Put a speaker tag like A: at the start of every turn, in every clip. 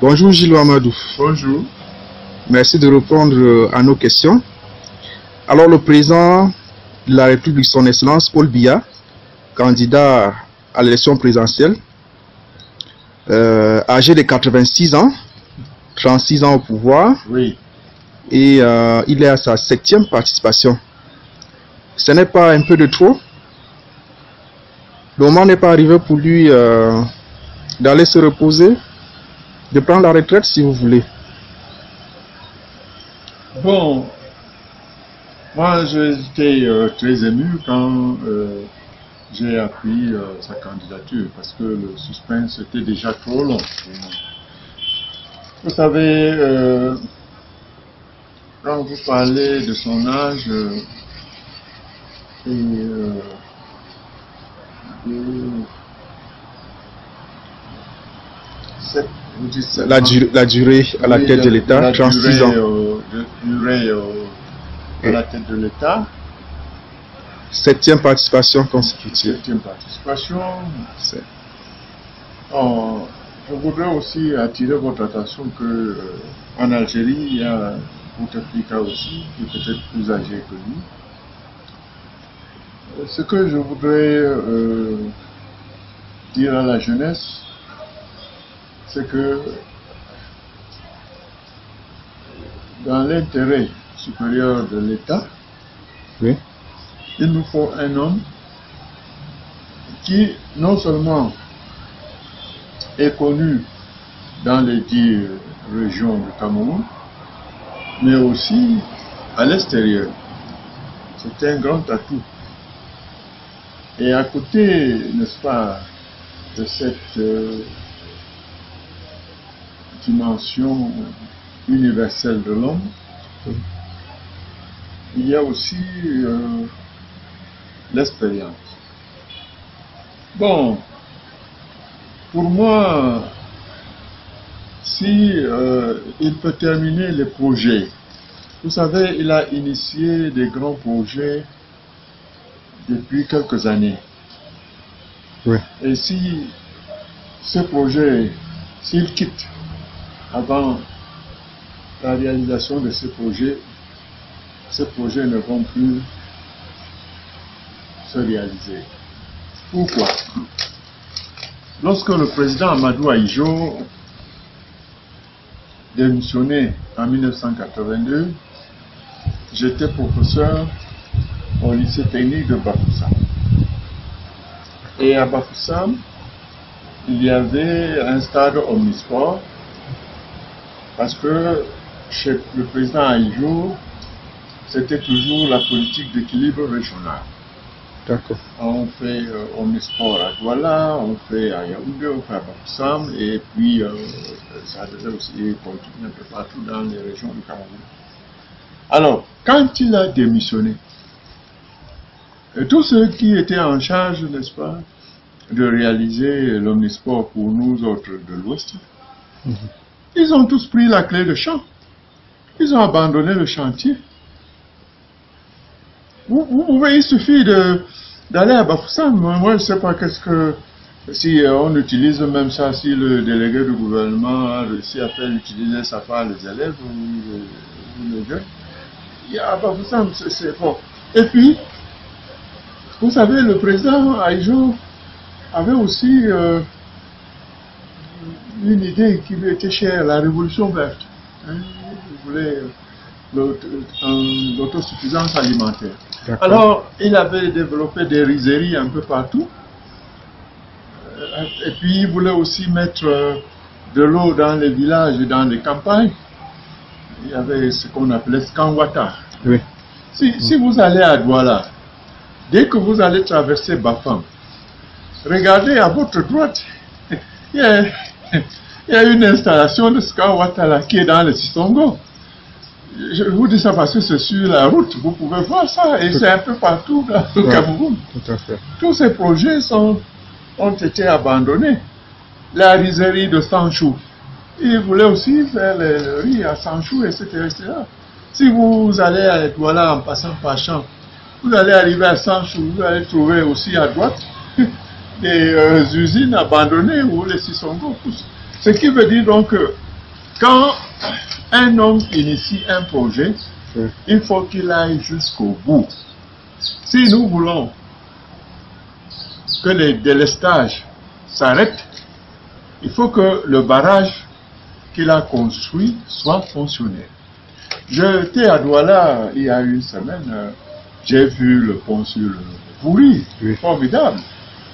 A: Bonjour Gilles Amadou.
B: Bonjour.
A: Merci de répondre à nos questions. Alors le président de la République, son Excellence Paul Biya, candidat à l'élection présidentielle, âgé de 86 ans, 36 ans au pouvoir,
B: oui.
A: Et il est à sa 7e participation. Ce n'est pas un peu de trop? Le moment n'est pas arrivé pour lui d'aller se reposer, de prendre la retraite si vous voulez?
B: Bon, moi j'étais très ému quand j'ai appris sa candidature parce que le suspense était déjà trop long. Vous savez, quand vous parlez de son âge
A: la durée à la tête de l'État, 36 ans.
B: À la tête de l'État.
A: 7e participation consécutive.
B: 7e participation. Je voudrais aussi attirer votre attention que en Algérie, il y a Bouteflika aussi, qui est peut-être plus âgé que lui. Ce que je voudrais dire à la jeunesse, c'est que dans l'intérêt supérieur de l'État,
A: oui,
B: il nous faut un homme qui non seulement est connu dans les 10 régions du Cameroun, mais aussi à l'extérieur. C'est un grand atout. Et à côté, n'est-ce pas, de cette dimension universelle de l'homme, il y a aussi l'expérience. Bon, pour moi, si il peut terminer les projets, vous savez, il a initié des grands projets depuis quelques années.
A: Oui.
B: Et si ce projet, s'il quitte avant la réalisation de ces projets ne vont plus se réaliser. Pourquoi? Lorsque le président Amadou Ahidjo démissionné en 1982, j'étais professeur au lycée technique de Bafoussam. Et à Bafoussam, il y avait un stade omnisport parce que chez le président Ahidjo, c'était toujours la politique d'équilibre régional.
A: D'accord.
B: On fait omnisport à Douala, on fait à Yaoundé, on fait à Bafoussam, et puis ça devait aussi continuer un peu partout dans les régions du Cameroun. Alors, quand il a démissionné, tous ceux qui étaient en charge, n'est-ce pas, de réaliser l'omnisport pour nous autres de l'Ouest, ils ont tous pris la clé de champ. Ils ont abandonné le chantier. Vous pouvez, il suffit d'aller à Bafoussam. Moi, je ne sais pas si on utilise même ça, si le délégué du gouvernement a réussi à faire utiliser ça par les élèves ou les jeunes. À Bafoussam, c'est bon. Et puis, vous savez, le président Ahidjo avait aussi une idée qui lui était chère, la révolution verte. Il voulait l'autosuffisance alimentaire. Alors, il avait développé des rizeries un peu partout. Et puis, il voulait aussi mettre de l'eau dans les villages et dans les campagnes. Il y avait ce qu'on appelait Skanwata.
A: Oui.
B: Si vous allez à Douala, dès que vous allez traverser Bafam, regardez à votre droite, il y a une installation de Skanwata là qui est dans le Sisongo. Je vous dis ça parce que c'est sur la route, vous pouvez voir ça, et c'est un peu partout dans le Cameroun.
A: Tout à fait.
B: Tous ces projets ont été abandonnés. La rizerie de Sanchou, ils voulaient aussi faire le riz à Sanchou, etc., etc. Si vous allez à Douala en passant par Champ, vous allez arriver à Sanchou, vous allez trouver aussi à droite des usines abandonnées où les Sisongo poussent. Ce qui veut dire donc que Quand un homme initie un projet, il faut qu'il aille jusqu'au bout. Si nous voulons que les délestages s'arrêtent, il faut que le barrage qu'il a construit soit fonctionnel. J'étais à Douala il y a une semaine, j'ai vu le pont sur le Pourri, formidable.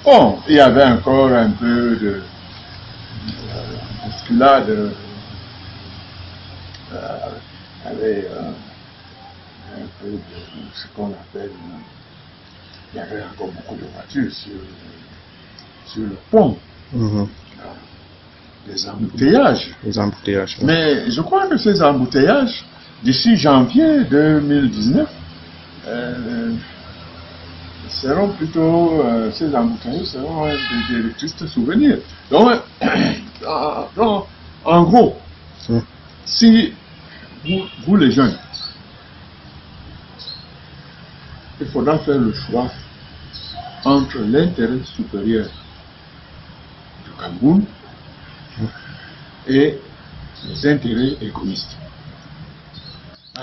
B: Bon, il y avait encore un peu de bousculade avec un peu de ce qu'on appelle, il y avait encore beaucoup de voitures sur le pont. Des embouteillages.
A: Les embouteillages.
B: Mais je crois que ces embouteillages, d'ici janvier 2019, seront plutôt, ces embouteillages seront des tristes souvenirs. Donc, en gros, si vous les jeunes, il faudra faire le choix entre l'intérêt supérieur du Cameroun et les intérêts égoïstes.